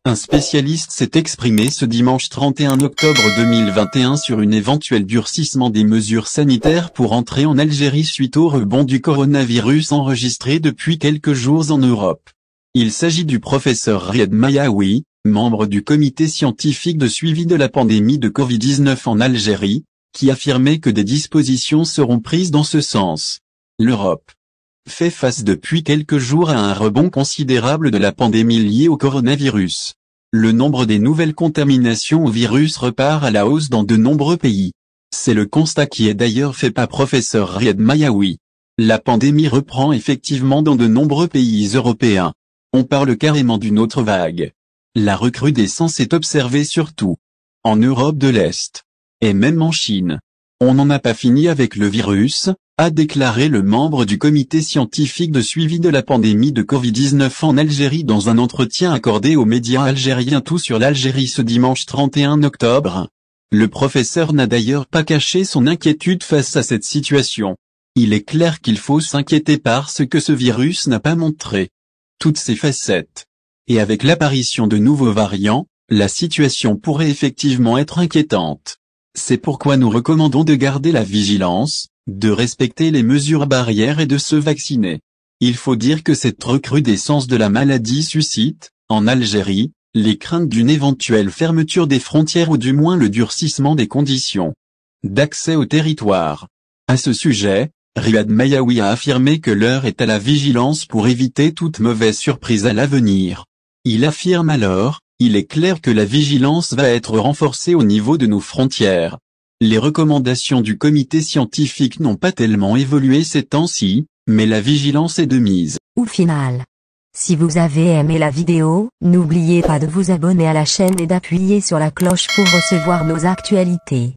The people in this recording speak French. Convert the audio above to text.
Un spécialiste s'est exprimé ce dimanche 31 octobre 2021 sur un éventuel durcissement des mesures sanitaires pour entrer en Algérie suite au rebond du coronavirus enregistré depuis quelques jours en Europe. Il s'agit du professeur Riyad Mayaoui, membre du comité scientifique de suivi de la pandémie de Covid-19 en Algérie, qui affirmait que des dispositions seront prises dans ce sens. L'Europe fait face depuis quelques jours à un rebond considérable de la pandémie liée au coronavirus. Le nombre des nouvelles contaminations au virus repart à la hausse dans de nombreux pays. C'est le constat qui est d'ailleurs fait par professeur Riyad Mayaoui. La pandémie reprend effectivement dans de nombreux pays européens. On parle carrément d'une autre vague. La recrudescence est observée surtout en Europe de l'Est, et même en Chine. On n'en a pas fini avec le virus, a déclaré le membre du comité scientifique de suivi de la pandémie de Covid-19 en Algérie dans un entretien accordé aux médias algériens Tout sur l'Algérie ce dimanche 31 octobre. Le professeur n'a d'ailleurs pas caché son inquiétude face à cette situation. Il est clair qu'il faut s'inquiéter parce que ce virus n'a pas montré toutes ses facettes. Et avec l'apparition de nouveaux variants, la situation pourrait effectivement être inquiétante. C'est pourquoi nous recommandons de garder la vigilance, de respecter les mesures barrières et de se vacciner. Il faut dire que cette recrudescence de la maladie suscite, en Algérie, les craintes d'une éventuelle fermeture des frontières ou du moins le durcissement des conditions d'accès au territoire. À ce sujet, Riyad Mayaoui a affirmé que l'heure est à la vigilance pour éviter toute mauvaise surprise à l'avenir. Il affirme alors, il est clair que la vigilance va être renforcée au niveau de nos frontières. Les recommandations du comité scientifique n'ont pas tellement évolué ces temps-ci, mais la vigilance est de mise. Au final, si vous avez aimé la vidéo, n'oubliez pas de vous abonner à la chaîne et d'appuyer sur la cloche pour recevoir nos actualités.